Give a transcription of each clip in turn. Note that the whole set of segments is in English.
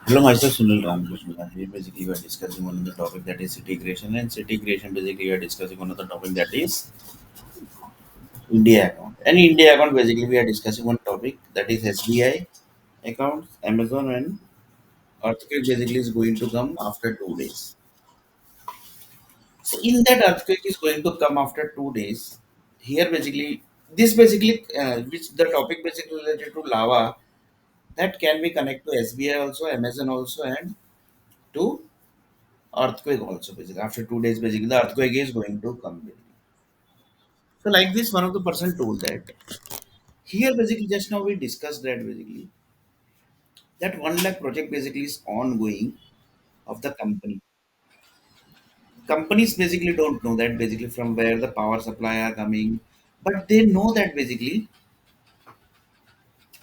Hello, myself Sunil Ramakrishna. Here basically we are discussing one of the topic that is city creation, and city creation basically we are discussing one of the topic that is India account. And India account basically we are discussing one topic that is SBI account, Amazon, and earthquake basically is going to come after 2 days. So in that earthquake is going to come after 2 days. Here basically this basically which the topic basically related to lava that can be connected to SBI also, Amazon also, and to earthquake also basically after 2 days basically the earthquake is going to come basically. So like this one of the person told that here basically just now we discussed that basically that 1 lakh project basically is ongoing of the companies basically don't know that basically from where the power supply are coming, but they know that basically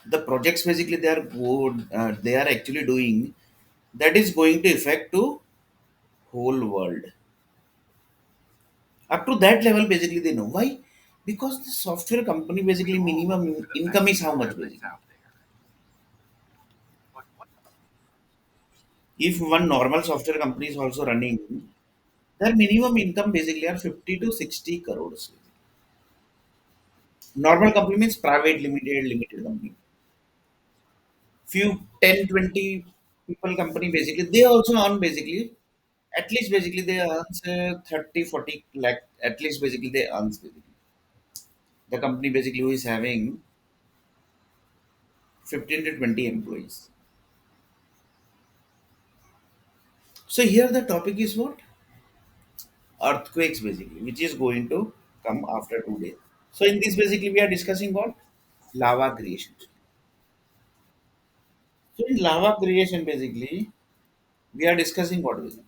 the projects basically they are good, they are actually doing that is going to affect to whole world. Up to that level basically they know why, because the software company basically minimum income is how much basically. If one normal software company is also running, their minimum income basically are 50 to 60 crores. Normal company means private limited company. Few 10 20 people company basically they also earn basically at least basically they earn 30 40 lakh at least basically they earn basically. The company basically who is having 15 to 20 employees. So here the topic is what? Earthquakes basically, which is going to come after 2 days. So in this basically we are discussing what? Lava creation. So in lava creation basically we are discussing what basically?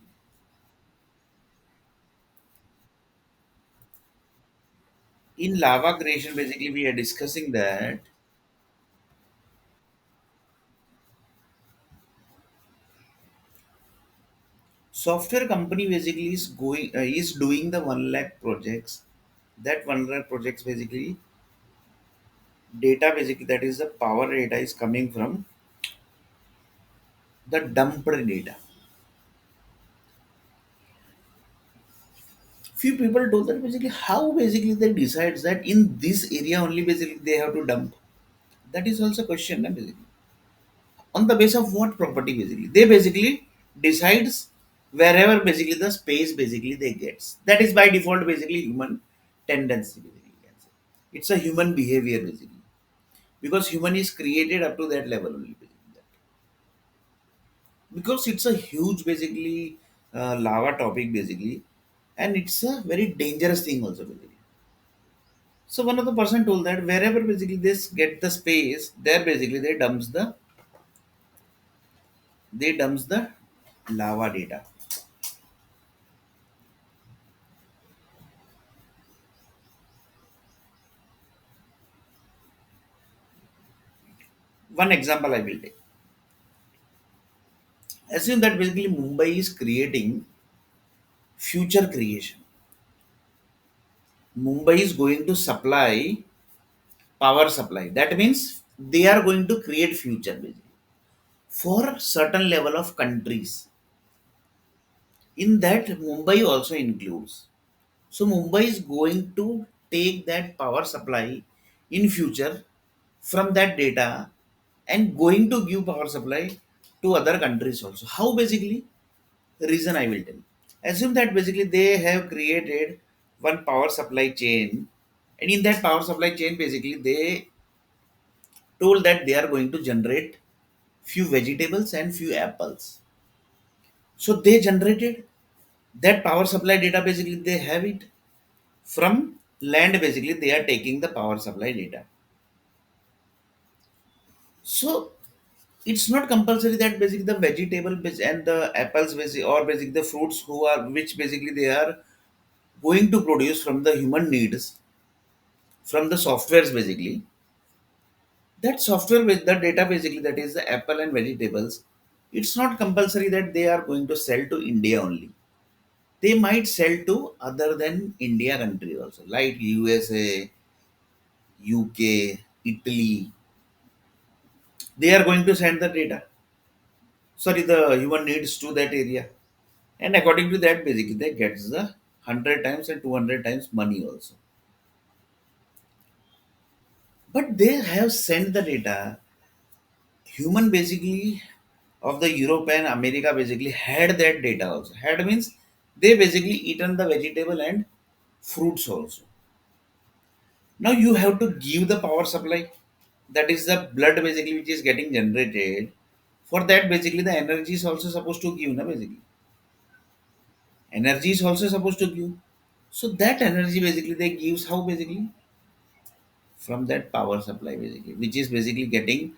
In lava creation basically we are discussing that software company basically is doing the 1 lakh projects. That 1 lakh projects basically data basically that is the power data is coming from the dumped data. Few people told that basically how basically they decides that in this area only basically they have to dump. That is also question basically. On the base of what property basically? They basically decides wherever basically the space basically they gets. That is by default basically human tendency basically. You can say. It's a human behavior basically. Because human is created up to that level only basically. Because it's a huge basically lava topic basically, and it's a very dangerous thing also basically. So one of the person told that wherever basically this get the space, there basically they dumps the lava data. One example I will take. Assume that basically Mumbai is creating future creation. Mumbai is going to supply power supply. That means they are going to create future basically for certain level of countries. In that Mumbai also includes. So Mumbai is going to take that power supply in future from that data and going to give power supply to other countries also. How basically? Reason I will tell. Assume that basically they have created one power supply chain, and in that power supply chain basically they told that they are going to generate few vegetables and few apples. So they generated that power supply data basically they have it from land basically they are taking the power supply data. So it's not compulsory that basically the and the apples basically or basically the fruits who are which basically they are going to produce from the human needs from the softwares basically that software with the data basically that is the apple and vegetables. It's not compulsory that they are going to sell to India only. They might sell to other than India countries also like USA, UK, Italy, They are going to send the data, sorry, the human needs to that area. And according to that, basically, they get the 100 times and 200 times money also. But they have sent the data. Human basically of the Europe and America basically had that data also. Had means they basically eaten the vegetable and fruits also. Now you have to give the power supply. That is the blood basically which is getting generated. For that basically the energy is also supposed to give, na basically. Energy is also supposed to give. So that energy basically they gives how basically from that power supply basically, which is basically getting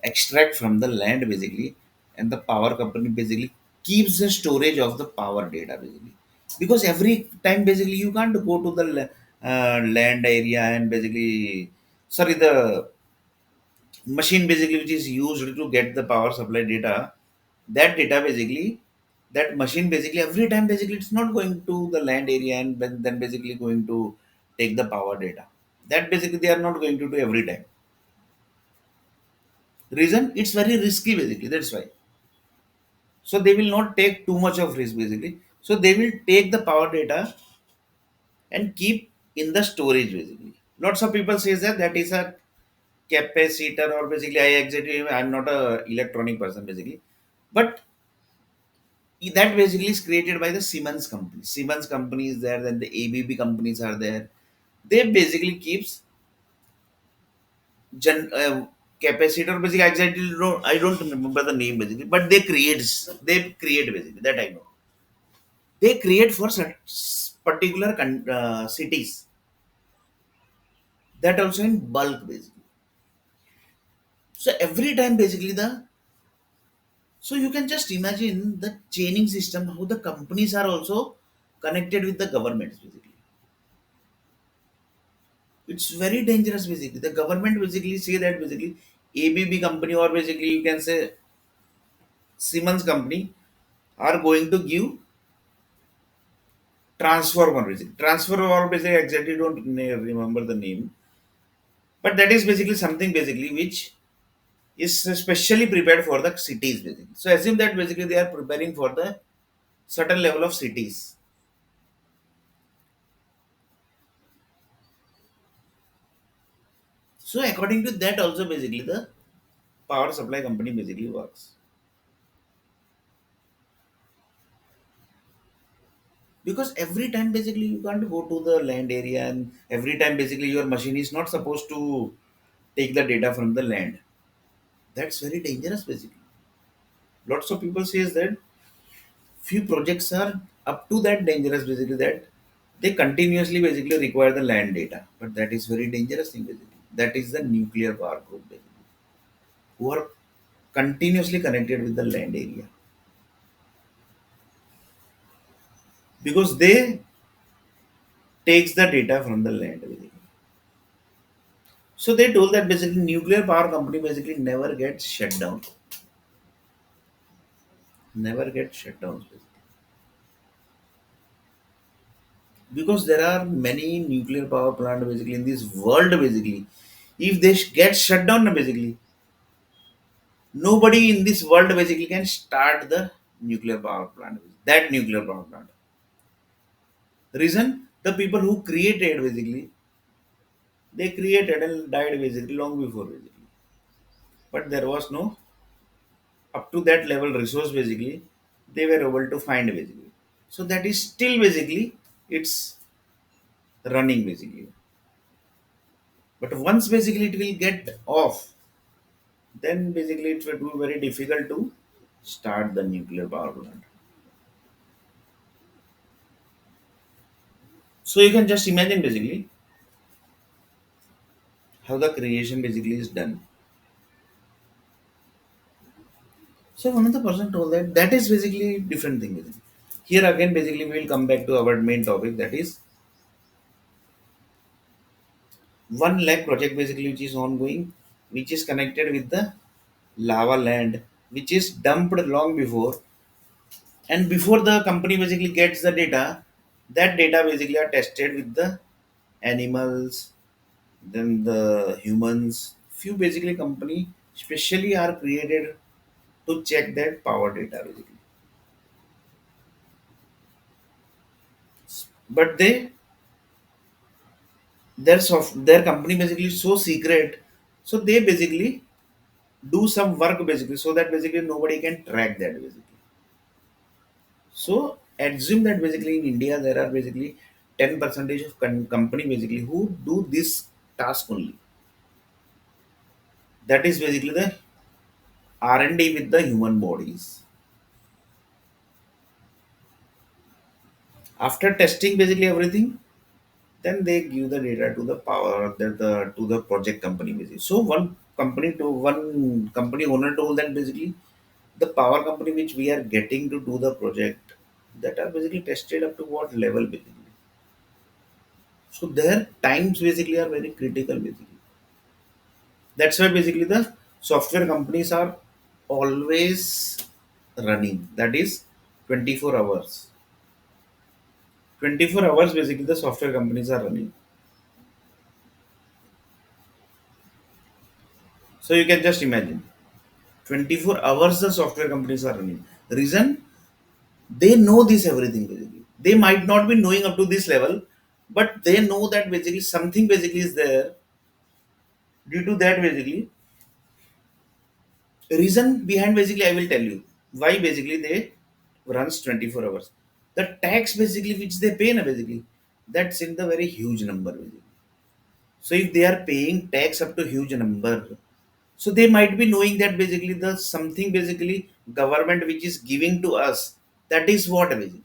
extract from the land basically, and the power company basically keeps the storage of the power data basically, because every time basically you can't go to the land area and basically, sorry, the machine basically which is used to get the power supply data, that data basically, that machine basically every time basically it's not going to the land area and then basically going to take the power data. That basically they are not going to do every time. Reason, it's very risky basically, that's why. So they will not take too much of risk basically, so they will take the power data and keep in the storage basically. Lots of people says that that is a capacitor, or basically I exactly, I'm not a electronic person basically, but that basically is created by the Siemens company. Siemens company is there, then the ABB companies are there. They basically keeps gen capacitor basically, exactly don't, I don't remember the name basically, but they create basically, that I know. They create for particular cities, that also in bulk basically. So every time basically the, so you can just imagine the chaining system, how the companies are also connected with the governments basically. It's very dangerous basically. The government basically say that basically ABB company, or basically you can say Siemens company, are going to give transformer basically. Transformer basically exactly don't remember the name, but that is basically something basically which is specially prepared for the cities basically. So assume that basically they are preparing for the certain level of cities. So according to that also basically the power supply company basically works. Because every time basically you can't go to the land area, and every time basically your machine is not supposed to take the data from the land. That's very dangerous basically. Lots of people says that few projects are up to that dangerous basically, that they continuously basically require the land data, but that is very dangerous thing basically. That is the nuclear power group basically, who are continuously connected with the land area, because they takes the data from the land basically. So they told that basically nuclear power company basically never gets shut down, never gets shut down basically. Because there are many nuclear power plant basically in this world basically. If they get shut down basically, nobody in this world basically can start the nuclear power plant. That nuclear power plant. Reason, the people who created basically, they created and died basically long before basically. But there was no up to that level resource basically, they were able to find basically. So that is still basically it's running basically. But once basically it will get off, then basically it will be very difficult to start the nuclear power plant. So you can just imagine basically how the creation basically is done. So one of the person told that that is basically different thing basically. Here again basically we will come back to our main topic, that is 1 lakh project basically which is ongoing, which is connected with the lava land, which is dumped long before, and before the company basically gets the data, that data basically are tested with the animals, then the humans. Few basically company specially are created to check that power data basically. But their company basically is so secret, so they basically do some work basically so that basically nobody can track that basically. So assume that basically in India there are basically 10 percentage of company basically who do this task only. That is basically the R&D with the human bodies. After testing basically everything, then they give the data to the power the to the project company basically. So one company owner told that basically the power company which we are getting to do the project, that are basically tested up to what level basically. So their times basically are very critical basically. That's why basically the software companies are always running. That is 24 hours. 24 hours basically the software companies are running. So you can just imagine 24 hours the software companies are running. The reason, they know this everything basically. They might not be knowing up to this level, but they know that basically something basically is there. Due to that basically, reason behind basically I will tell you why basically they runs 24 hours. The tax basically which they pay na basically, that's in the very huge number basically. So if they are paying tax up to huge number, so they might be knowing that basically the something basically government which is giving to us, that is what basically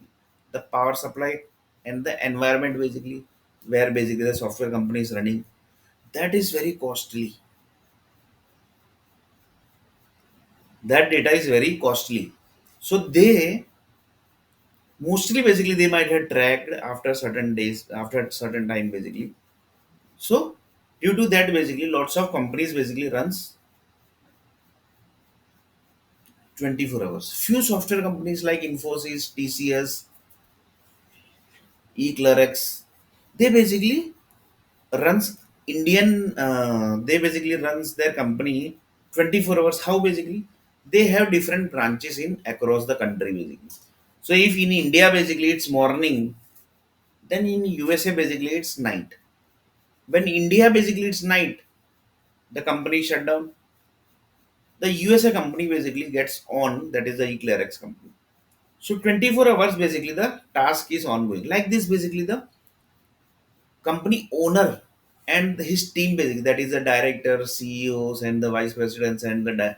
the power supply and the environment basically where basically the software company is running, that is very costly. That data is very costly. So they mostly basically they might have tracked after certain days, after certain time basically. So due to that basically lots of companies basically runs 24 hours. Few software companies like Infosys, TCS, eClearX, they basically runs they basically runs their company 24 hours. How basically? They have different branches in across the country basically. So if in India basically it's morning, then in USA basically it's night. When India basically it's night, the company shut down. The USA company basically gets on, that is the eClearX company. So 24 hours basically the task is ongoing. Like this basically the company owner and his team basically, that is the director, CEOs and the vice presidents and the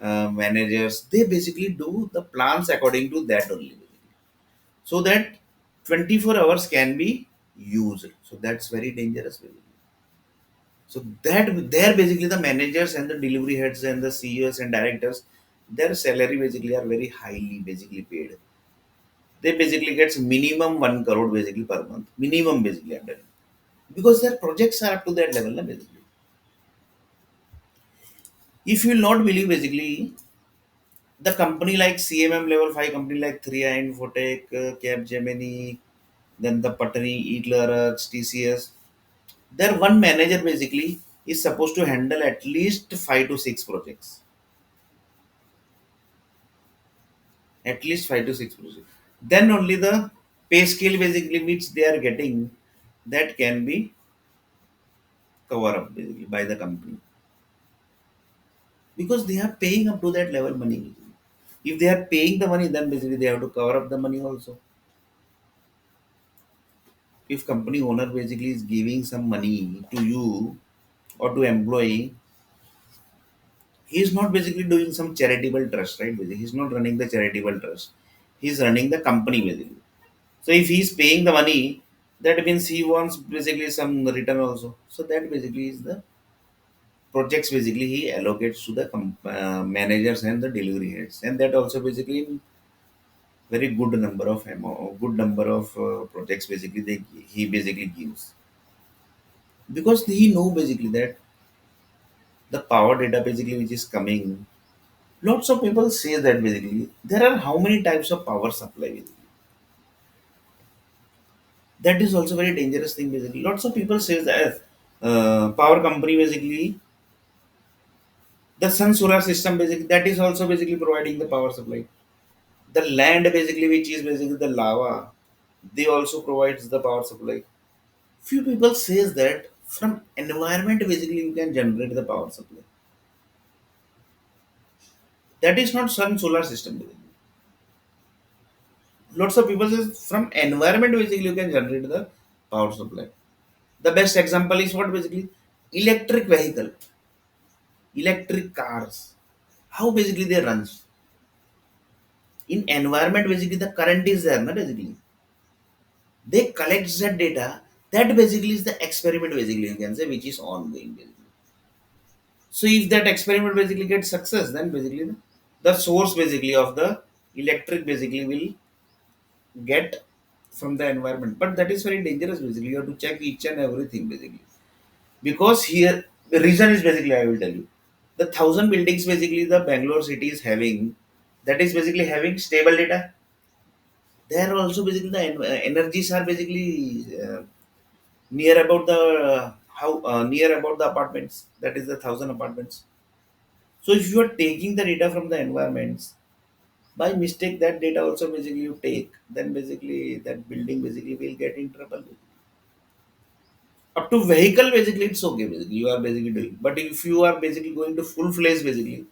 managers, they basically do the plans according to that only, so that 24 hours can be used. So that's very dangerous basically. So that there basically the managers and the delivery heads and the CEOs and directors, their salary basically are very highly basically paid. They basically gets minimum 1 crore basically per month, minimum basically under, because their projects are up to that level na, basically. If you will not believe basically, the company like CMM level 5 company like 3i Infotech, Capgemini, then the Patani, Eatlerx, TCS, their one manager basically is supposed to handle at least 5 to 6 projects. At least 5 to 6 projects. Then only the pay scale basically which they are getting, that can be covered up basically by the company, because they are paying up to that level money. If they are paying the money, then basically they have to cover up the money also. If company owner basically is giving some money to you or to employee, he is not basically doing some charitable trust, right? Basically, he's not running the charitable trust. He's running the company basically. So if he's paying the money, that means he wants basically some return also. So that basically is the projects basically he allocates to the managers and the delivery heads, and that also basically in very good number of good number of projects basically he basically gives, because he know basically that the power data basically which is coming. Lots of people say that basically there are how many types of power supply basically. That is also very dangerous thing basically. Lots of people say that power company basically The sun solar system basically that is also basically providing the power supply. The land basically which is basically the lava, they also provides the power supply. Few people says that from environment basically you can generate the power supply. That is not sun solar system basically. Lots of people says from environment basically you can generate the power supply. The best example is what basically electric vehicle, electric cars. How basically they runs in environment basically the current is there, na basically they collect that data. That basically is the experiment basically you can say which is ongoing basically. So if that experiment basically gets success, then basically the source basically of the electric basically will get from the environment. But that is very dangerous basically. You have to check each and everything basically. Because here the reason is basically I will tell you. The thousand buildings basically the Bangalore city is having, that is basically having stable data. There also basically the energies are basically near about the how near about the apartments. That is the thousand apartments. So if you are taking the data from the environments, by mistake that data also basically you take, then basically that building basically will get in trouble. Up to vehicle basically it's okay basically you are basically doing. But if you are basically going to full fledged basically,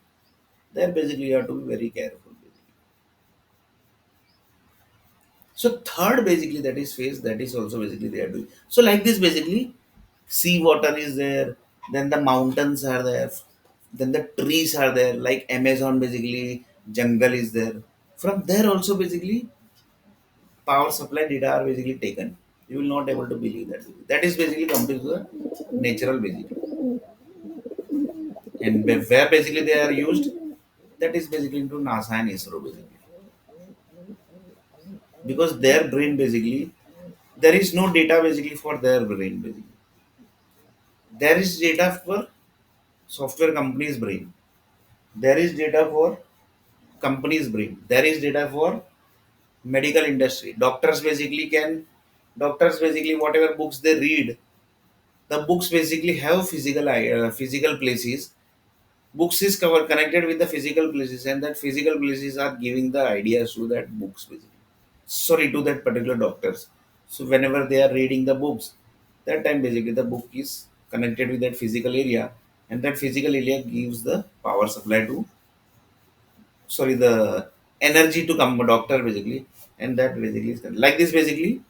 then basically you have to be very careful. Basically. So third basically that is phase that is also basically they are doing. So like this basically, sea water is there, then the mountains are there, then the trees are there, like Amazon basically jungle is there. From there also basically power supply data are basically taken. You will not able to believe that. That is basically come to the natural basically. And where basically they are used, that is basically into NASA and ISRO basically. Because their brain basically, there is no data basically for their brain basically. There is data for software company's brain. There is data for company's brain. There is data for medical industry. Doctors basically whatever books they read, the books basically have physical places. Books is cover connected with the physical places, and that physical places are giving the ideas to that books basically. Sorry, to that particular doctors. So whenever they are reading the books, that time basically the book is connected with that physical area, and that physical area gives the power supply to, sorry, the energy to come doctor basically, and that basically is like this basically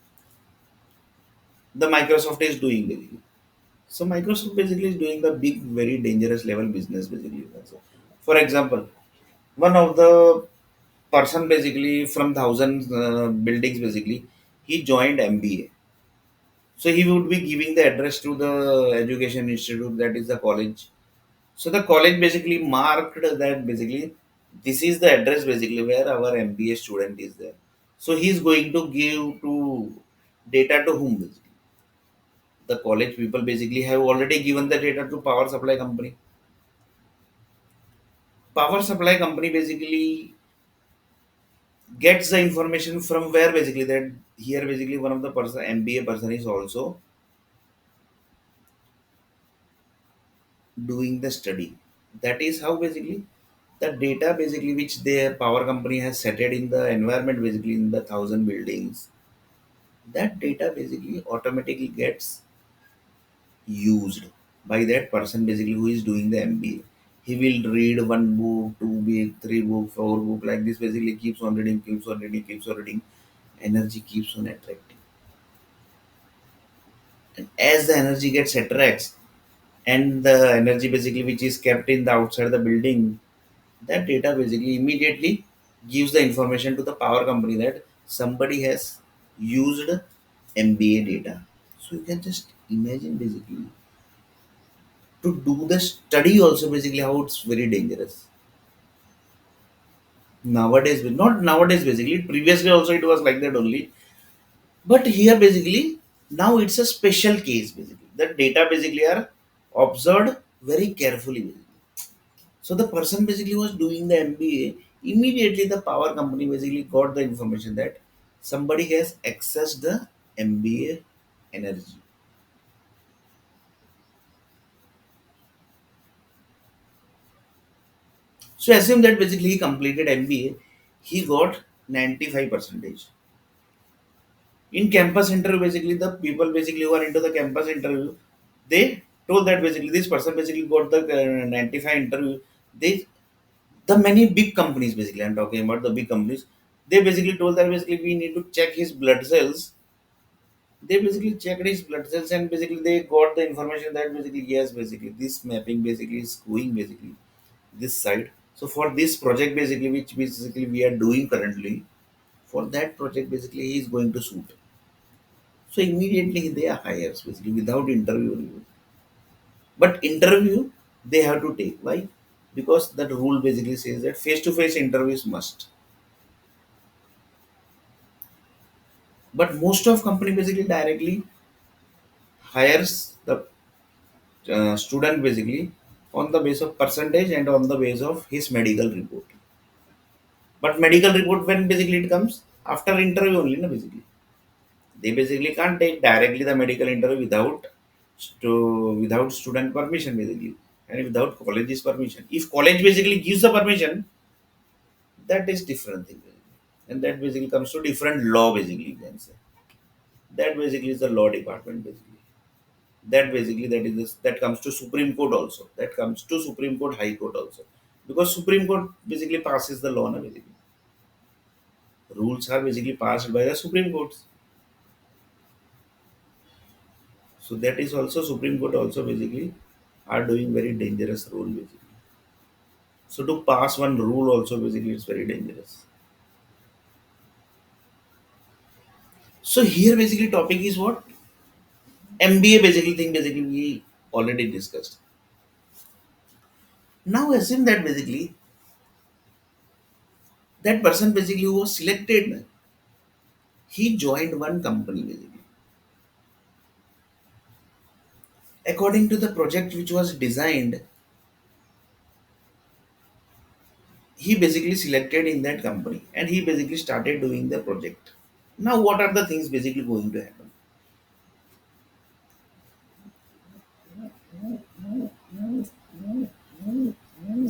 the Microsoft is doing basically. So Microsoft basically is doing the big, very dangerous level business basically. You can say. For example, one of the person basically from thousands buildings basically, he joined MBA. So he would be giving the address to the education institute, that is the college. So the college basically marked that basically this is the address basically where our MBA student is there. So he is going to give to data to whom basically? The college people basically have already given the data to power supply company. Power supply company basically gets the information from where basically that here basically one of the person MBA person is also doing the study. That is how basically the data basically which their power company has set it in the environment basically in the thousand buildings, that data basically automatically gets used by that person basically who is doing the MBA. He will read one book, two book, three book, four book, like this basically keeps on reading, keeps on reading, keeps on reading. Energy keeps on attracting. And as the energy gets attracts and the energy basically which is kept in the outside the building, that data basically immediately gives the information to the power company that somebody has used MBA data. So you can just imagine basically to do the study also basically how it's very dangerous. Nowadays, not nowadays basically, previously also it was like that only. But here basically, now it's a special case basically. The data basically are observed very carefully. So the person basically was doing the MBA. Immediately, the power company basically got the information that somebody has accessed the MBA energy. So assume that basically he completed MBA, he got 95 percentage. In campus interview, basically the people basically who are into the campus interview, they told that basically this person basically got the 95 interview. They the many big companies basically I'm talking about the big companies. They basically told that basically we need to check his blood cells. They basically checked his blood cells and basically they got the information that basically yes basically this mapping basically is going basically this side. So for this project basically which basically we are doing currently, for that project basically he is going to suit. So immediately they are hires basically without interview. But interview they have to take. Why? Because that rule basically says that face to face interviews must. But most of company basically directly hires the student basically on the base of percentage and on the base of his medical report. But medical report when basically it comes after interview only, no basically. They basically can't take directly the medical interview without student permission basically and without college's permission. If college basically gives the permission, that is different thing basically. And that basically comes to different law basically you can say. That basically is the law department basically. That basically that comes to Supreme Court also. That comes to Supreme Court, High Court also. Because Supreme Court basically passes the law na basically. Rules are basically passed by the Supreme Courts. So that is also Supreme Court also basically are doing very dangerous rule basically. So to pass one rule also basically it's very dangerous. So here basically topic is what? MBA basically thing basically we already discussed. Now assume that basically that person basically who was selected, he joined one company basically. According to the project which was designed, he basically selected in that company and he basically started doing the project. Now what are the things basically going to happen?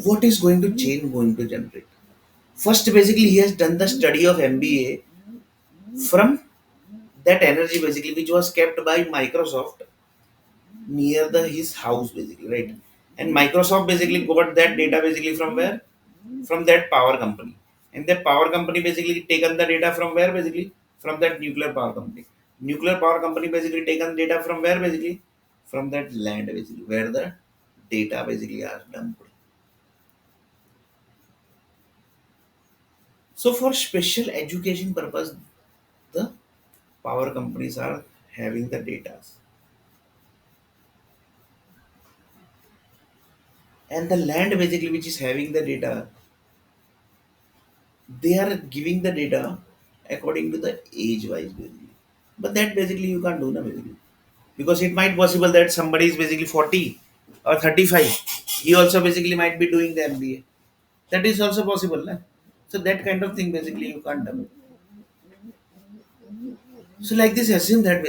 What is going to change going to generate? First basically he has done the study of MBA from that energy basically which was kept by Microsoft near the his house basically, right? And Microsoft basically got that data basically from where? From that power company. And that power company basically taken the data from where basically? From that nuclear power company. Nuclear power company basically taken data from where basically? From that land basically where the data basically are dumped. So for special education purpose, the power companies are having the data, and the land basically which is having the data, they are giving the data according to the age wise basically. But that basically you can't do na basically, because it might possible that somebody is basically 40 or 35, he also basically might be doing the MBA. That is also possible na? So that kind of thing basically you can't do. So like this assume that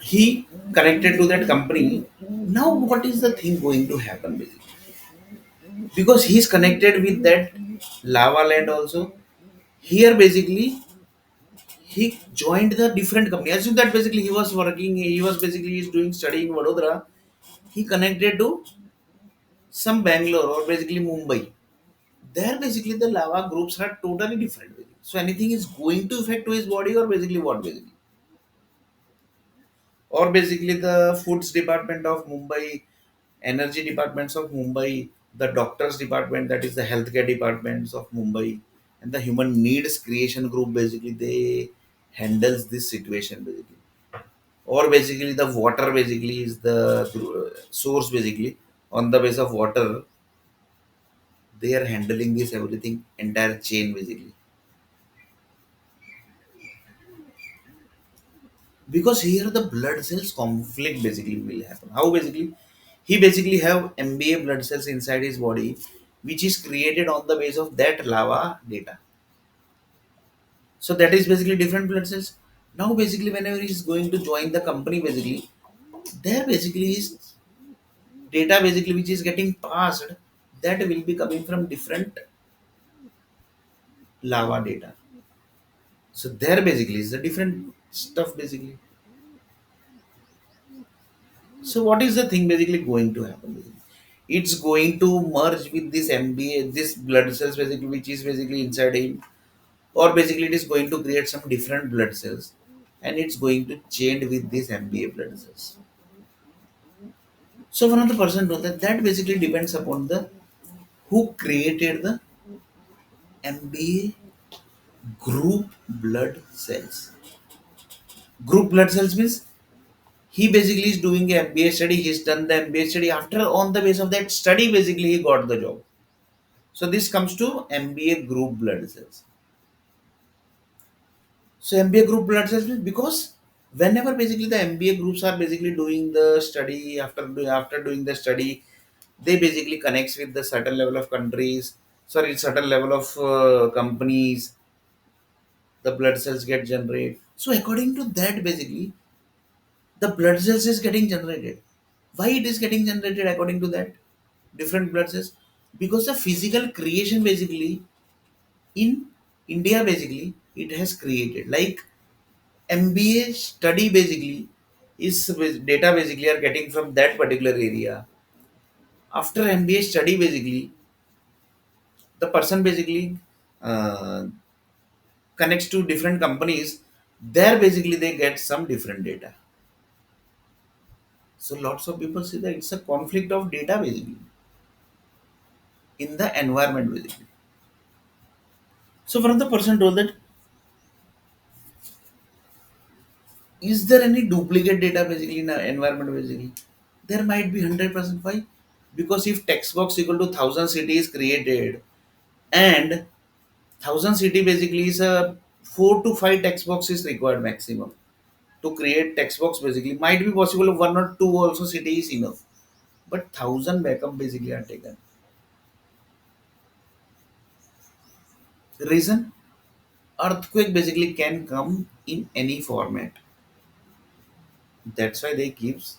he connected to that company. Now what is the thing going to happen basically? Because he's connected with that lava land also. Here basically he joined the different company. Assume that basically he was basically he's doing study in Vadodara. He connected to some Bangalore or basically Mumbai. There basically the lava groups are totally different. Basically. So anything is going to affect to his body or basically what basically? Or basically the foods department of Mumbai, energy departments of Mumbai, the doctors department, that is the healthcare departments of Mumbai, and the human needs creation group basically they handles this situation basically. Or basically the water basically is the source basically, on the base of water they are handling this everything entire chain basically. Because here the blood cells conflict basically will happen. How basically? He basically have MBA blood cells inside his body which is created on the base of that lava data. So that is basically different blood cells. Now basically whenever he's going to join the company, basically there basically is data basically which is getting passed, that will be coming from different lava data. So there basically is the different stuff basically. So what is the thing basically going to happen basically? It's going to merge with this MBA, this blood cells basically, which is basically inside him, or basically it is going to create some different blood cells, and it's going to change with this MBA blood cells. So one of the person know that basically depends upon the who created the MBA group blood cells. Group blood cells means he basically is doing a MBA study. He's done the MBA study. After on the base of that study, basically he got the job. So this comes to MBA group blood cells. So MBA group blood cells means because whenever basically the MBA groups are basically doing the study, after doing the study, they basically connects with the certain level of countries, sorry, certain level of companies. The blood cells get generated. So according to that, basically the blood cells is getting generated. Why it is getting generated according to that different blood cells? Because the physical creation basically in India basically it has created like MBA study basically is data basically are getting from that particular area. After MBA study basically the person basically uh, connects to different companies. There basically they get some different data. So lots of people say that it's a conflict of data basically in the environment basically. So one of the person told that is there any duplicate data basically in the environment basically? There might be 100%. Why? Because if text box equal to 1,000 cities created and 1,000 city basically is a 4 to 5 text box is required maximum to create text box basically might be possible one or two also city is enough, but 1,000 backup basically are taken. Reason, earthquake basically can come in any format. That's why they keeps,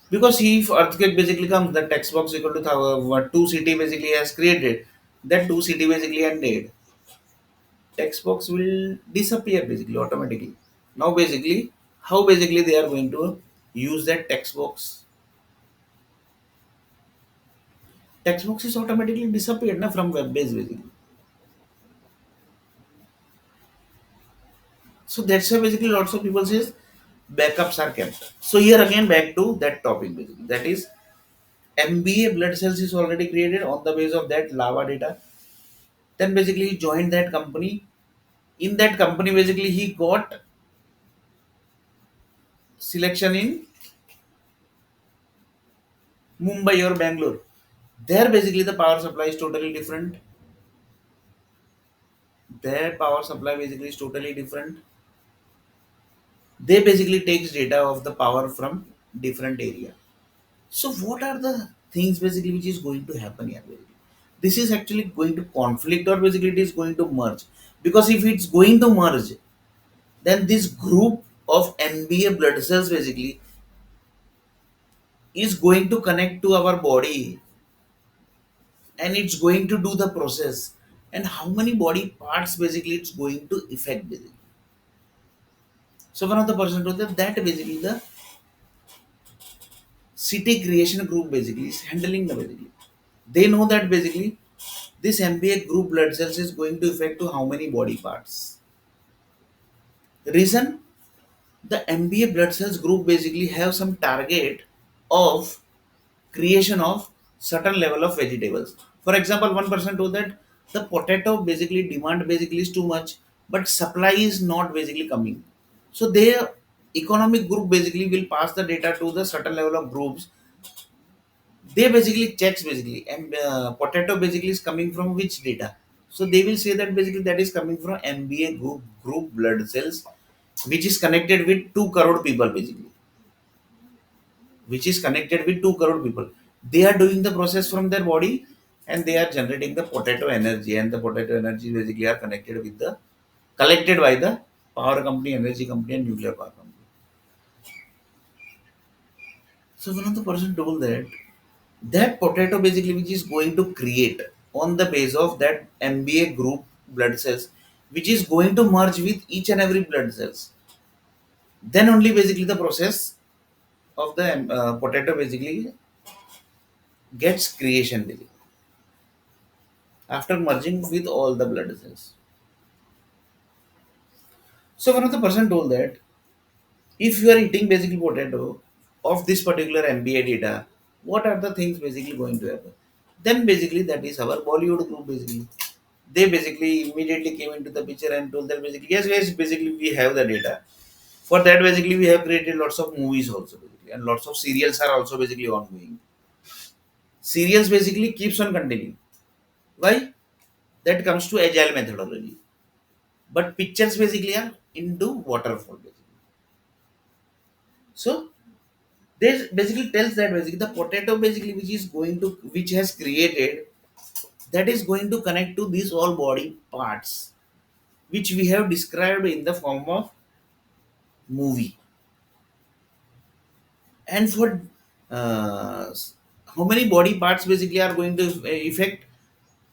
because if earthquake basically comes, the text box equal to what 2 city basically has created, that 2 city basically ended. Text box will disappear basically automatically. Now basically, how basically they are going to use that text box? Text box is automatically disappeared na, from web base basically. So that's why basically lots of people says backups are kept. So here again back to that topic basically. That is MBA blood cells is already created on the base of that lava data. Then basically he joined that company. In that company basically he got selection in Mumbai or Bangalore. There basically the power supply is totally different. Their power supply basically is totally different. They basically takes data of the power from different area. So what are the things basically which is going to happen here basically? This is actually going to conflict or basically it is going to merge. Because if it's going to merge, then this group of NBA blood cells basically is going to connect to our body and it's going to do the process. And how many body parts basically it's going to affect basically. So one of the person told that basically the city creation group basically is handling the basically. They know that basically this MBA group blood cells is going to affect to how many body parts. The reason, the MBA blood cells group basically have some target of creation of certain level of vegetables. For example, one person told that the potato basically demand basically is too much, but supply is not basically coming. So their economic group basically will pass the data to the certain level of groups. They basically checks basically, and potato basically is coming from which data. So they will say that basically that is coming from MBA group blood cells, which is connected with 2 crore people basically, which is connected with 2 crore people. They are doing the process from their body and they are generating the potato energy, and the potato energy basically are connected with the collected by the power company, energy company, and nuclear power company. So one of the person told that that potato basically which is going to create on the base of that MBA group blood cells, which is going to merge with each and every blood cells. Then only basically the process of the potato basically gets creation basically after merging with all the blood cells. So one of the person told that if you are eating basically potato of this particular MBA data, what are the things basically going to happen? Then basically that is our Bollywood group basically. They basically immediately came into the picture and told that basically yes basically we have the data. For that basically we have created lots of movies also basically and lots of serials are also basically ongoing. Serials basically keeps on continuing. Why? That comes to agile methodology. But pictures basically are into waterfall basically. So this basically tells that basically the potato basically which has created that is going to connect to these all body parts which we have described in the form of movie. And for uh, how many body parts basically are going to affect,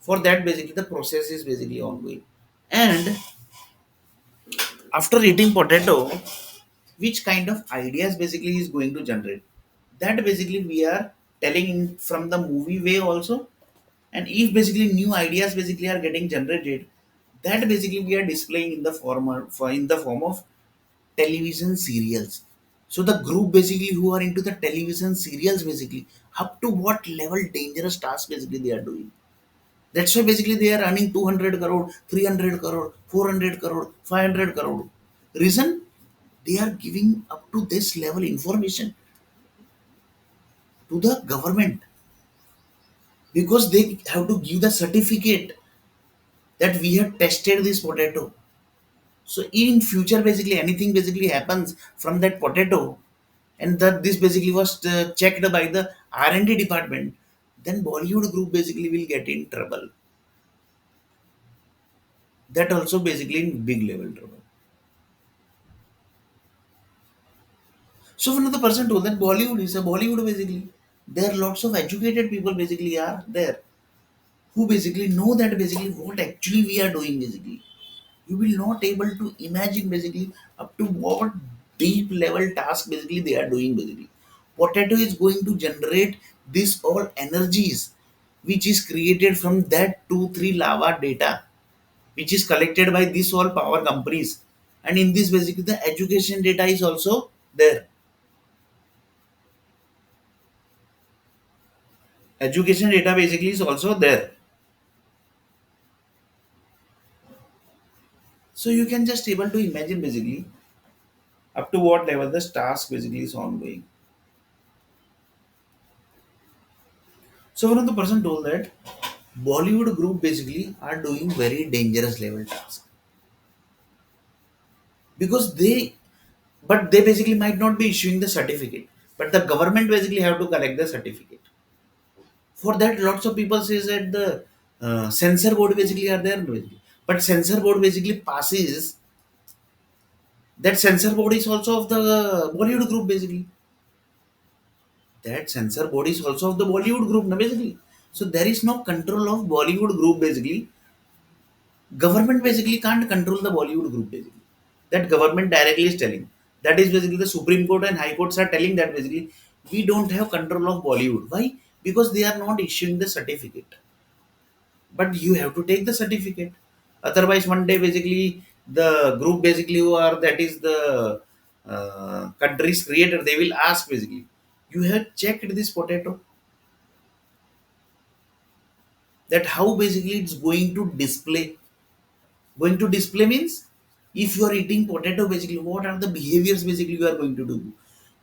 for that basically the process is basically ongoing. And after eating potato, which kind of ideas basically is going to generate, that basically we are telling in from the movie way also. And if basically new ideas basically are getting generated, that basically we are displaying in the form of television serials. So the group basically who are into the television serials basically, up to what level dangerous task basically they are doing. That's why basically they are earning 200 crore, 300 crore, 400 crore, 500 crore. Reason? They are giving up to this level information to the government because they have to give the certificate that we have tested this potato. So in future basically anything basically happens from that potato, and that this basically was checked by the R&D department, then Bollywood group basically will get in trouble. That also basically in big level trouble. So one of the person told that Bollywood is a Bollywood basically. There are lots of educated people basically are there who basically know that basically what actually we are doing basically. You will not able to imagine basically up to what deep level task basically they are doing basically. Potato is going to generate this all energies which is created from that 2 3 lava data which is collected by this all power companies. And in this basically the education data is also there. Education data basically is also there. So you can just able to imagine basically up to what level this task basically is ongoing. So one of the person told that Bollywood group basically are doing very dangerous level tasks because but they basically might not be issuing the certificate, but the government basically have to collect the certificate. For that, lots of people says that the censor board basically are there, basically. But censor board basically passes. That censor board is also of the Bollywood group basically. That censor board is also of the Bollywood group, na, basically. So there is no control of Bollywood group basically. Government basically can't control the Bollywood group basically. That government directly is telling. That is basically the Supreme Court and High Courts are telling that basically we don't have control of Bollywood. Why? Because they are not issuing the certificate. But you have to take the certificate. Otherwise, one day basically the group basically who are that is the country's creator, they will ask basically, you have checked this potato, that how basically it's going to display. Going to display means if you are eating potato, basically, what are the behaviors basically you are going to do?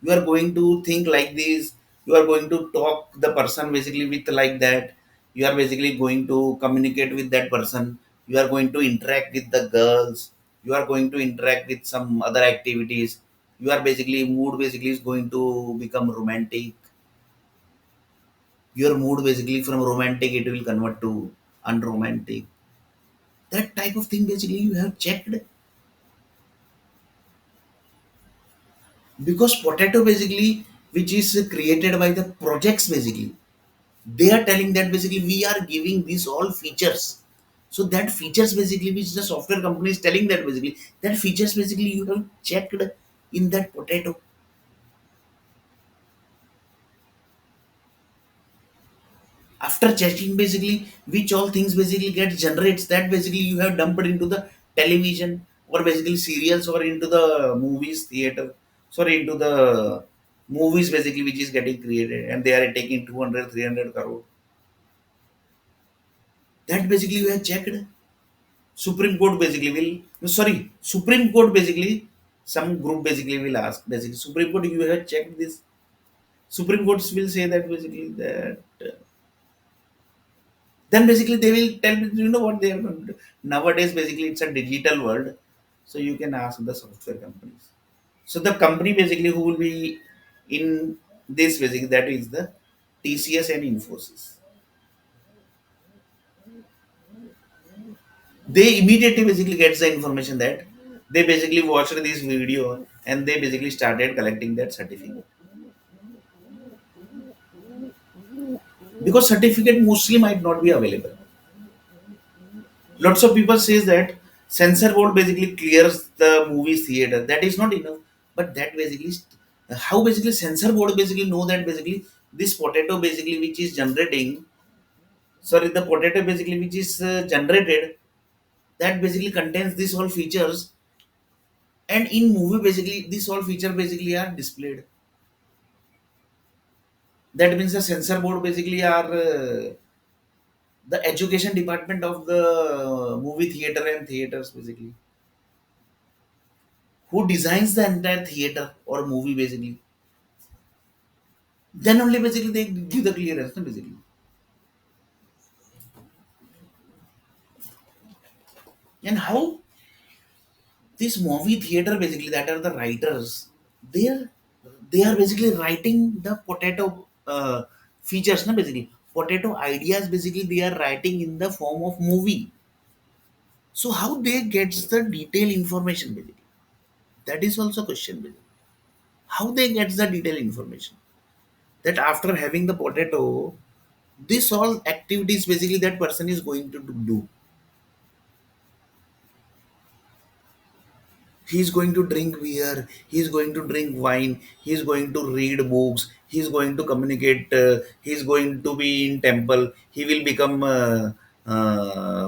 You are going to think like this, you are going to talk the person basically with like that, you are basically going to communicate with that person, you are going to interact with the girls, you are going to interact with some other activities, you are basically mood basically is going to become romantic. Your mood basically from romantic it will convert to unromantic. That type of thing basically you have checked. because potato basically, which is created by the projects basically, they are telling that basically we are giving these all features. So that features basically which the software company is telling that basically that features basically you have checked in that potato. After checking basically which all things basically get generates, that basically you have dumped into the television or basically serials or into the movies theater, sorry, into the movies basically which is getting created and they are taking 200, 300 crore. That basically you have checked. Supreme Court basically will, no, sorry, Supreme Court basically, some group basically will ask basically Supreme Court, you have checked this. Supreme Courts will say that basically that then basically they will tell me, you know what they are going to do. Nowadays basically it's a digital world, so you can ask the software companies. So the company basically who will be in this basically, that is the TCS and Infosys. They immediately basically gets the information that they basically watched this video and they basically started collecting that certificate, because certificate mostly might not be available. Lots of people says that censor board basically clears the movie theater, that is not enough. But that basically how basically censor board basically know that basically this potato basically which is generating, sorry, the potato basically which is generated, that basically contains these all features, and in movie basically these all feature basically are displayed. That means the censor board basically are the education department of the movie theater and theaters basically, who designs the entire theater or movie basically. Then only basically they give the clearance, no, basically. And how this movie theater basically, that are the writers, they are they are basically writing the potato features, no, basically potato ideas basically they are writing in the form of movie. So how they gets the detailed information basically, that is also question basically. How they gets the detailed information that after having the potato, this all activities basically that person is going to do. He's going to drink beer, he's going to drink wine, he's going to read books, he's going to communicate, he's going to be in temple, he will become a,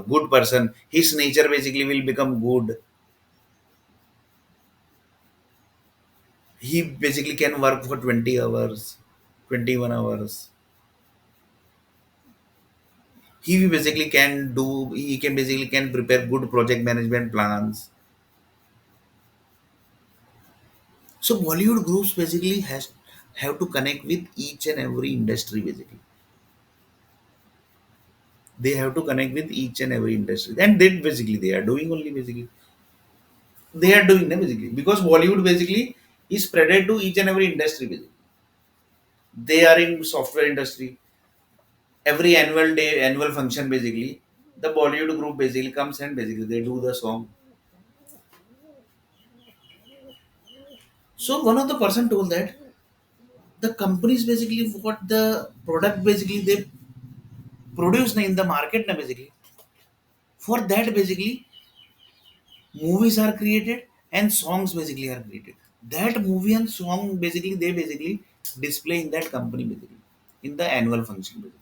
good person, his nature basically will become good. He basically can work for 20 hours, 21 hours. He basically can do, he can basically can prepare good project management plans. So Bollywood groups basically has have to connect with each and every industry basically. They have to connect with each and every industry, and then basically they are doing only basically they are doing them basically, because Bollywood basically is spreaded to each and every industry basically. They are in software industry. Every annual day, annual function basically, the Bollywood group basically comes and basically they do the song. So one of the person told that the companies basically what the product basically they produce in the market na basically, for that basically movies are created and songs basically are created. That movie and song basically they basically display in that company basically, in the annual function basically.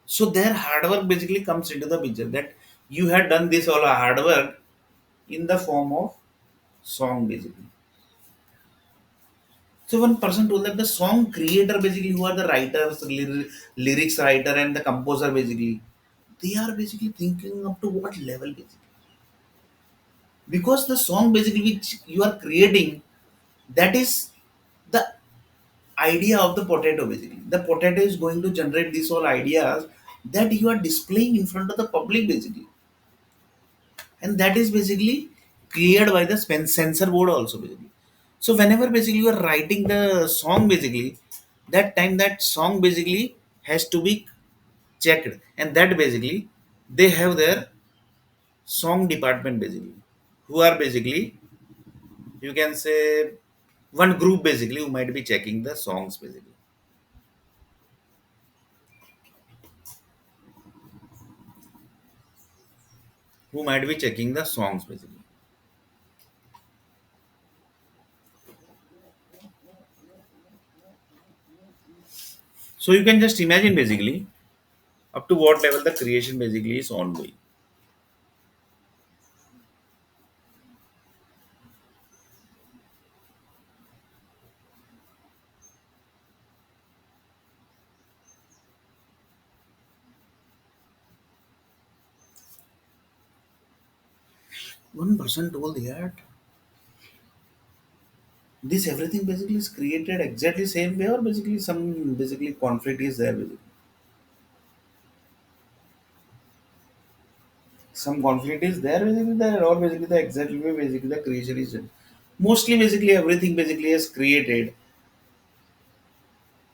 So their hard work basically comes into the picture, that you had done this all hard work in the form of song basically. So one person told that the song creator basically, who are the writers, lyrics writer and the composer basically, they are basically thinking up to what level basically, because the song basically which you are creating, that is the idea of the potato basically. The potato is going to generate these all ideas that you are displaying in front of the public basically, and that is basically cleared by the censor board also basically. So whenever basically you are writing the song basically, that time that song basically has to be checked, and that basically they have their song department basically, who are basically, you can say, one group basically who might be checking the songs basically, who might be checking the songs basically. So you can just imagine basically up to what level the creation basically is ongoing. 1% told that this everything basically is created exactly same way, or basically some basically conflict is there basically. Some conflict is there basically there, or basically the exactly way basically the creation is done. Mostly basically everything basically is created.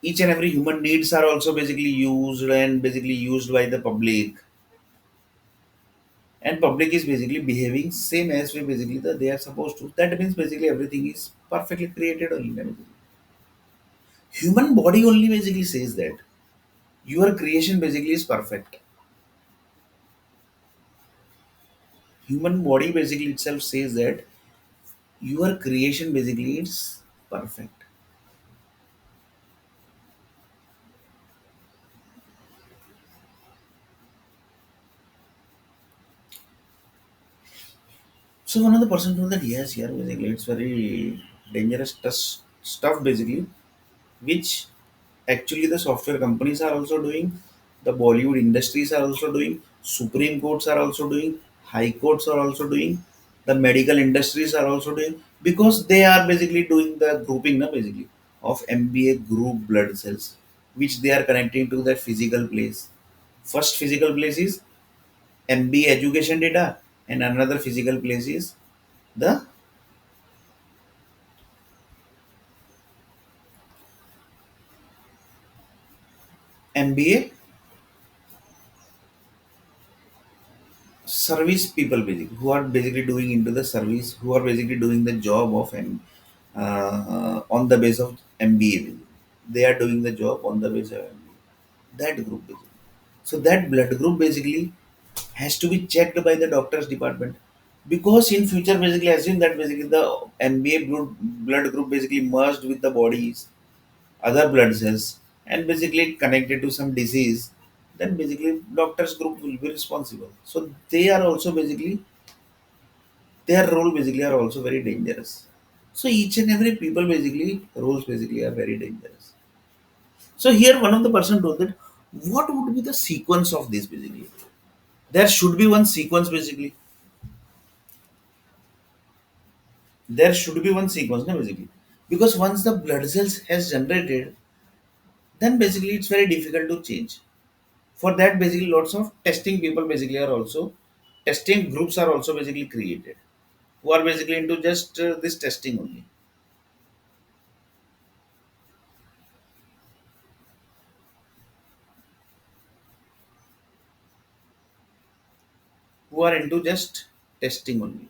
Each and every human needs are also basically used and basically used by the public, and public is basically behaving same as way basically that they are supposed to. That means basically everything is perfectly created only. Human body only basically says that your creation basically is perfect. Human body basically itself says that your creation basically is perfect. So one of the person told that yes, yeah, basically it's very dangerous stuff basically, which actually the software companies are also doing, the Bollywood industries are also doing, Supreme Courts are also doing, High Courts are also doing, the medical industries are also doing, because they are basically doing the grouping na, basically of MBA group blood cells, which they are connecting to that physical place. First physical place is MBA education data, and another physical place is the MBA service people basically, who are basically doing into the service, who are basically doing the job of on the base of MBA basically. They are doing the job on the base of MBA. That group basically. So that blood group basically has to be checked by the doctor's department, because in future basically assume that basically the MBA blood group basically merged with the body's other blood cells and basically connected to some disease, then basically doctors group will be responsible. So they are also basically, their role basically are also very dangerous. So each and every people basically roles basically are very dangerous. So here one of the person told that what would be the sequence of this basically. There should be one sequence basically. There should be one sequence, no, basically. Because once the blood cells has generated, then basically it's very difficult to change. For that basically lots of testing people basically are also, testing groups are also basically created, who are basically into just this testing only, who are into just testing only,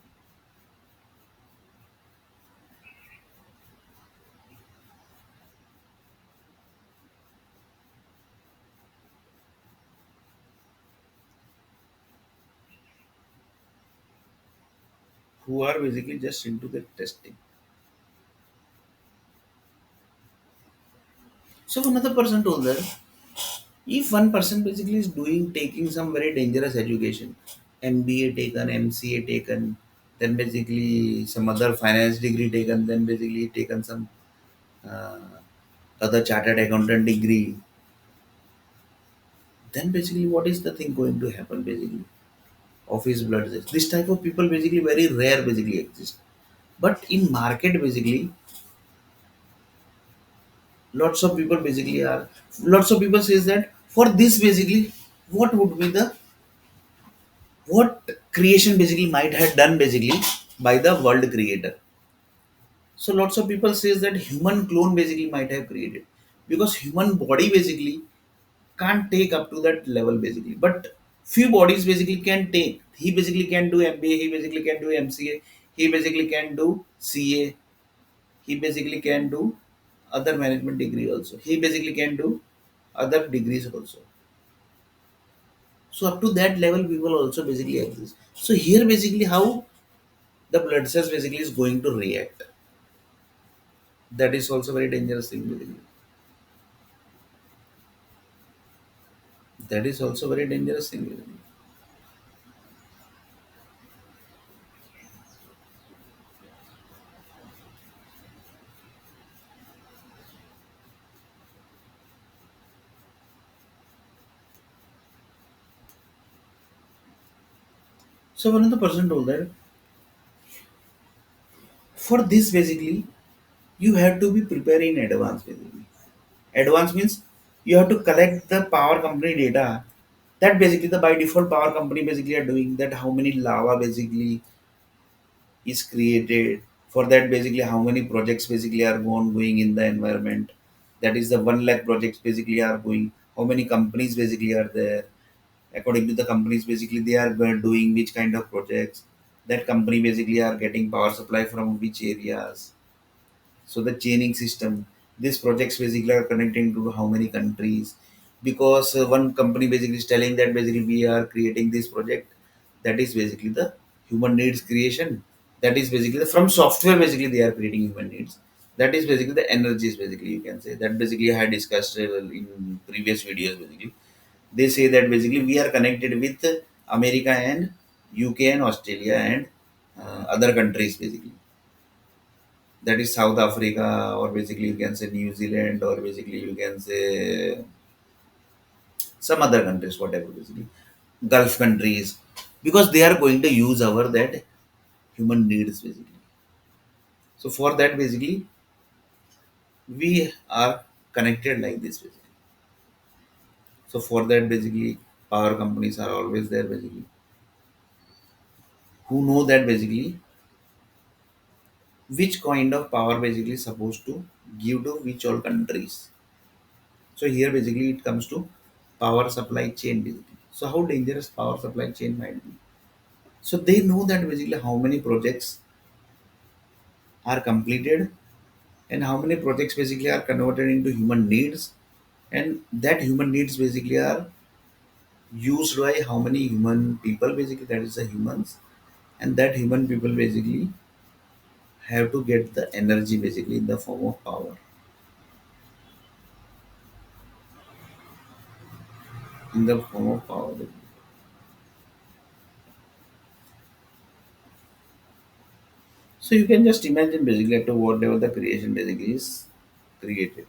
who are basically just into the testing. So another person told that if one person basically is doing taking some very dangerous education, MBA taken, MCA taken, then basically some other finance degree taken, then basically taken some uh, other chartered accountant degree, then basically what is the thing going to happen basically? Of his blood cells. This type of people basically very rare basically exist. But in market basically, lots of people basically are, lots of people says that for this basically, what would be the, what creation basically might have done basically by the world creator. So lots of people says that human clone basically might have created, because human body basically can't take up to that level basically, but few bodies basically can take. He basically can do MBA, he basically can do MCA, He basically can do CA. He basically can do other management degree also. He basically can do other degrees also. So up to that level, people also basically exist. So here basically how the blood cells basically is going to react. That is also very dangerous thing basically. That is also very dangerous thing basically. So one of the person told that for this basically you have to be prepared in advance basically. Advance means you have to collect the power company data that basically the by default power company basically are doing that how many lava basically is created for that basically how many projects basically are going in the environment, that is the 1 lakh projects basically are going, how many companies basically are there, according to the companies basically they are doing which kind of projects, that company basically are getting power supply from which areas. So the chaining system, these projects basically are connecting to how many countries, because one company basically is telling that basically we are creating this project, that is basically the human needs creation, that is basically the, from software basically they are creating human needs, that is basically the energies basically you can say, that basically I had discussed in previous videos basically. They say that basically we are connected with America and UK and Australia and other countries basically, that is South Africa, or basically you can say New Zealand, or basically you can say some other countries, whatever basically, Gulf countries, because they are going to use our that human needs basically. So for that basically we are connected like this basically. So for that basically power companies are always there basically, who know that basically which kind of power basically supposed to give to which all countries. So here basically it comes to power supply chain basically. So how dangerous power supply chain might be. So they know that basically how many projects are completed and how many projects basically are converted into human needs, and that human needs basically are used by how many human people basically, that is the humans, and that human people basically have to get the energy basically in the form of power, in the form of power basically. So you can just imagine basically to whatever the creation basically is created.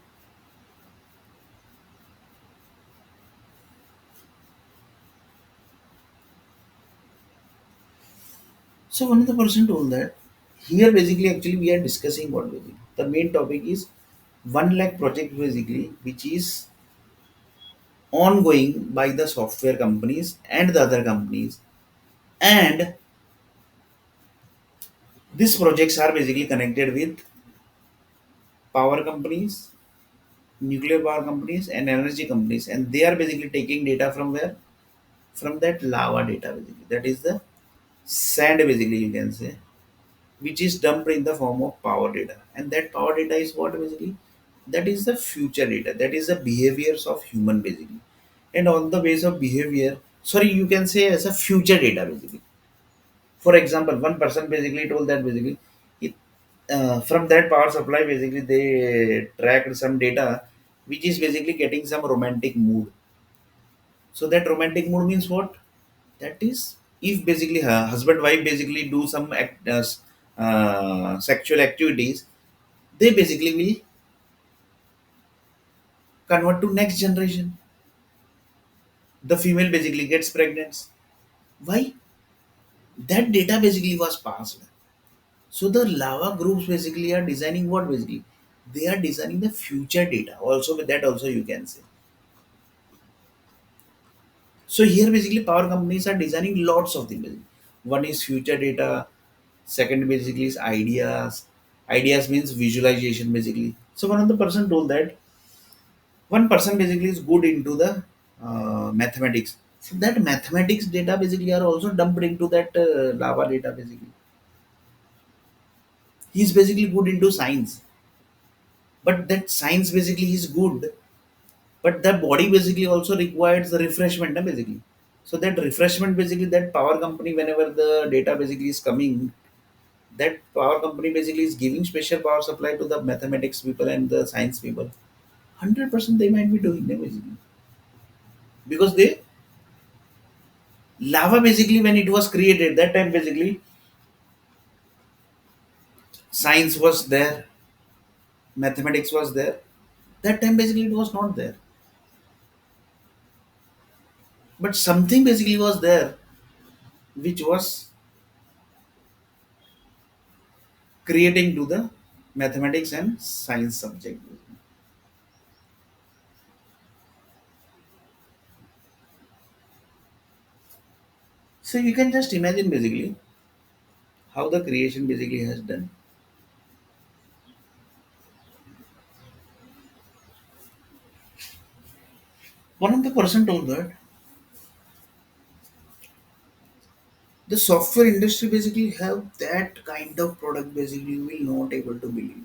So one of the person told that here basically actually we are discussing what basically the main topic is 1 lakh project basically, which is ongoing by the software companies and the other companies, and these projects are basically connected with power companies, nuclear power companies, and energy companies, and they are basically taking data from where, from that lava data basically, that is the sand basically you can say, which is dumped in the form of power data, and that power data is what basically, that is the future data, that is the behaviors of human basically, and on the base of behavior, sorry you can say as a future data basically. For example, one person basically told that basically it, from that power supply basically they tracked some data which is basically getting some romantic mood. So that romantic mood means what, that is if basically husband wife basically do some sexual activities, they basically will convert to next generation, the female basically gets pregnant. Why? That data basically was passed. So the lava groups basically are designing what basically, they are designing the future data also, with that also you can say. So here basically power companies are designing lots of things basically. One is future data, second basically is ideas. Ideas means visualization basically. So one of the person told that one person basically is good into the mathematics. So that mathematics data basically are also dumped into that lava data basically. He's basically good into science, but that science basically is good, but the body basically also requires the refreshment, basically. So that refreshment basically, that power company, whenever the data basically is coming, that power company basically is giving special power supply to the mathematics people and the science people. 100% they might be doing them basically, because they lava basically, when it was created that time basically, science was there, mathematics was there. That time basically it was not there, but something basically was there, which was creating to the mathematics and science subject. So you can just imagine basically how the creation basically has done. One of the person told that the software industry basically have that kind of product basically you will not able to believe.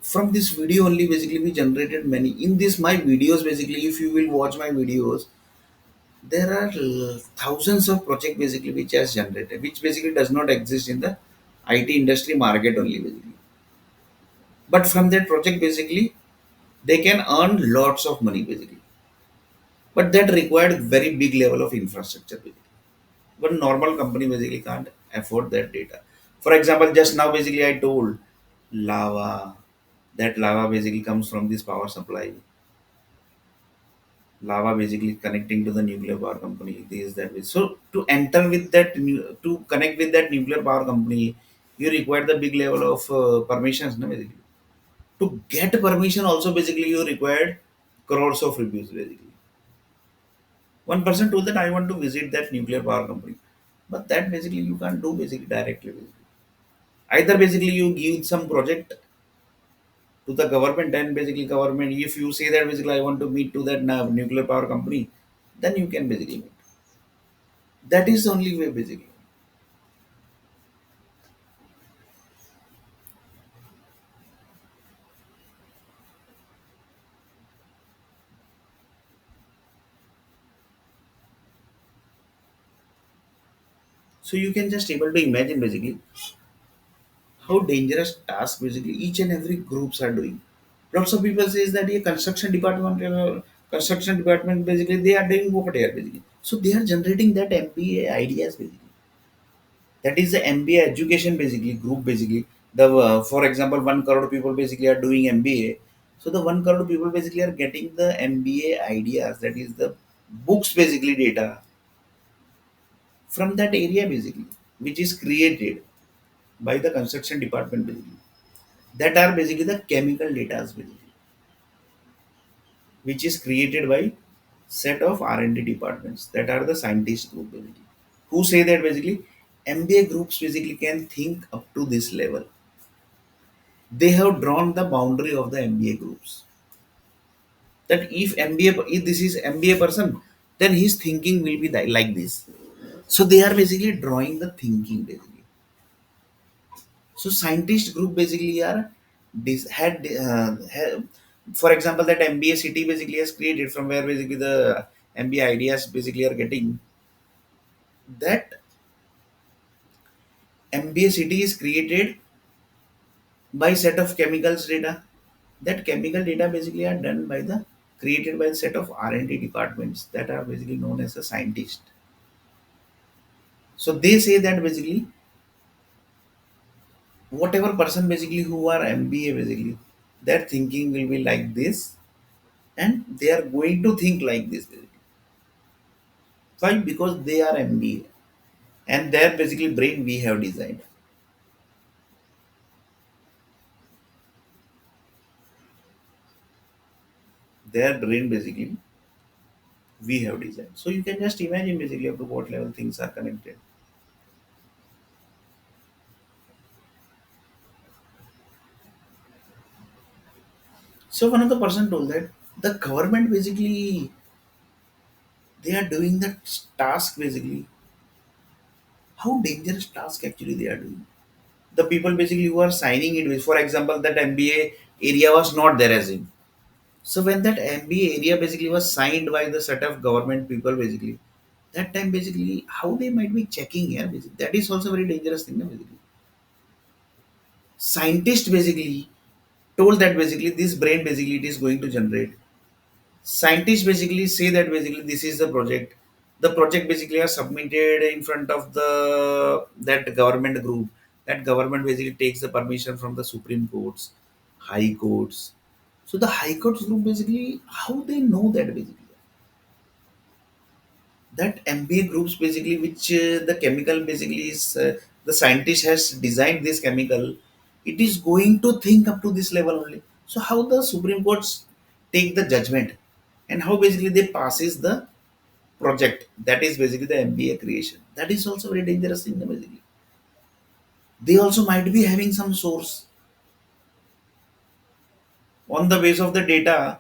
From this video only basically we generated many. In this my videos basically, if you will watch my videos, there are thousands of project basically which has generated, which basically does not exist in the IT industry market only basically. But from that project basically they can earn lots of money basically. But that required very big level of infrastructure basically. But normal company basically can't afford that data. For example, just now basically I told lava. That lava basically comes from this power supply. Lava basically connecting to the nuclear power company. This that way. So to enter with that to connect with that nuclear power company, you require the big level of permissions, no, basically. To get permission also basically you required crores of reviews basically. One person told that I want to visit that nuclear power company, but that basically you can't do basically directly. Basically. Either basically you give some project to the government, and basically government, if you say that basically I want to meet to that nuclear power company, then you can basically meet. That is the only way basically. So you can just able to imagine basically how dangerous task basically each and every groups are doing. Lots of people says that a construction department basically they are doing what here basically. So they are generating that MBA ideas basically. That is the MBA education basically group basically. The for example 1 crore people basically are doing MBA. So the 1 crore people basically are getting the MBA ideas. That is the books basically data from that area basically, which is created by the construction department basically. That are basically the chemical data basically, which is created by set of R&D departments that are the scientist group basically, who say that basically MBA groups basically can think up to this level. They have drawn the boundary of the MBA groups. That if MBA, if this is MBA person, then his thinking will be like this. So they are basically drawing the thinking basically. So scientist group basically are had, for example, that MBA city basically has created from where basically the MBA ideas basically are getting. That MBA city is created by set of chemicals data. That chemical data basically are done by the created by a set of R&D departments that are basically known as a scientist. So they say that basically whatever person basically who are MBA basically, their thinking will be like this, and they are going to think like this basically. Why? Because they are MBA and their basically brain we have designed. Their brain basically we have designed. So you can just imagine basically up to what level things are connected. So one of the person told that the government basically they are doing that task basically. How dangerous task actually they are doing? The people basically who are signing it with, for example, that MBA area was not there as in. So when that MBA area basically was signed by the set of government people basically, that time basically how they might be checking here basically, that is also very dangerous thing. Basically, scientists basically told that basically this brain basically it is going to generate. Scientists basically say that basically this is the project. The project basically are submitted in front of the that government group. That government basically takes the permission from the Supreme Courts, High Courts. So the High Courts group basically how they know that basically that MBA groups basically which the chemical basically is the scientist has designed this chemical. It is going to think up to this level only. So how the Supreme Courts take the judgment and how basically they passes the project, that is basically the MBA creation. That is also very dangerous thing basically. They also might be having some source on the base of the data.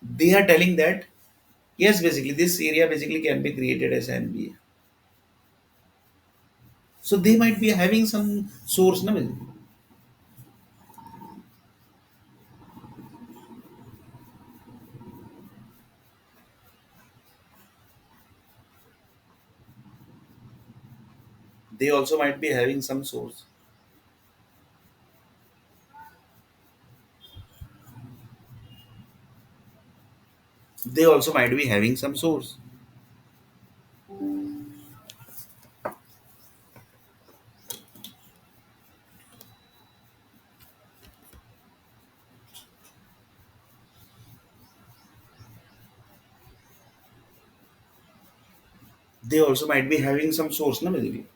They are telling that yes, basically this area basically can be created as MBA. So they might be having some source. No? They also might be having some source. They also might be having some source. They also might be having some source. No? Basically.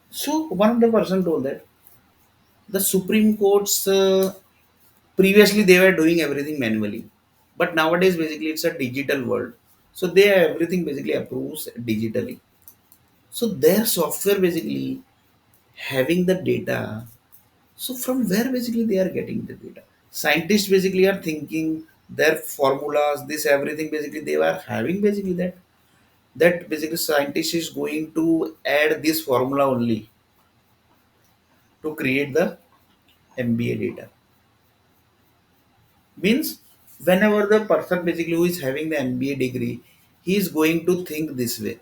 So one of the person told that the Supreme Courts previously they were doing everything manually, but nowadays basically it's a digital world. So they everything basically approves digitally. So their software basically having the data. So from where basically they are getting the data? Scientists basically are thinking their formulas, this everything basically they were having basically that basically scientist is going to add this formula only to create the MBA data. Means whenever the person basically who is having the MBA degree, he is going to think this way,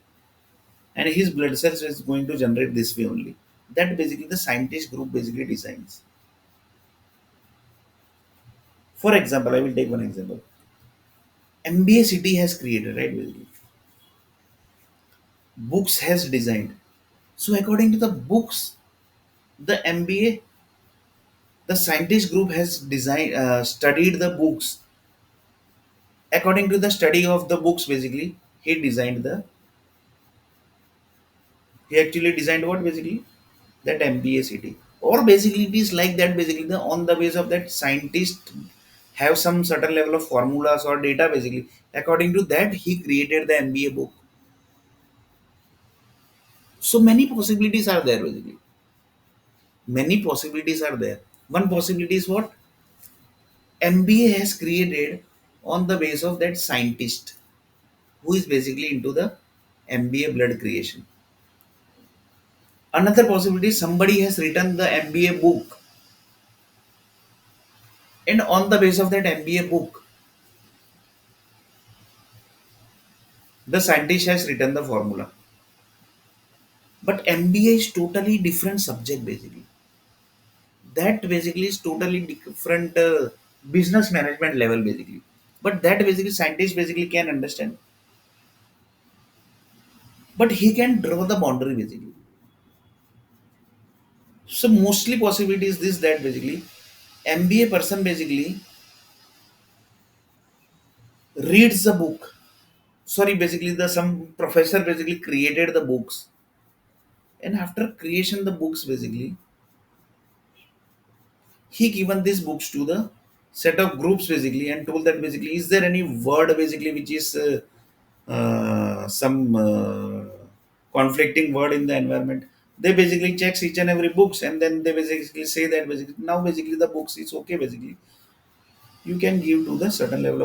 and his blood cells is going to generate this way only. That basically the scientist group basically designs. For example, I will take one example. MBA city has created, right? Basically, books has designed. So according to the books, the MBA, the scientist group has designed, studied the books. According to the study of the books, basically, he designed the. He actually designed what basically that MBA city. Or basically it is like that. Basically, the on the base of that scientist have some certain level of formulas or data. Basically, according to that, he created the MBA book. So many possibilities are there. Basically, many possibilities are there. One possibility is what MBA has created on the base of that scientist who is basically into the MBA blood creation. Another possibility is somebody has written the MBA book, and on the base of that MBA book, the scientist has written the formula. But MBA is totally different subject basically. That basically is totally different business management level basically. But that basically scientist basically can understand. But he can draw the boundary basically. So mostly possibility is this that basically MBA person basically reads the book. Sorry, basically the some professor basically created the books, and after creation the books basically he given these books to the set of groups basically and told that basically is there any word basically which is some conflicting word in the environment. They basically checks each and every books and then they basically say that basically now basically the books is okay basically. you can give to the certain level of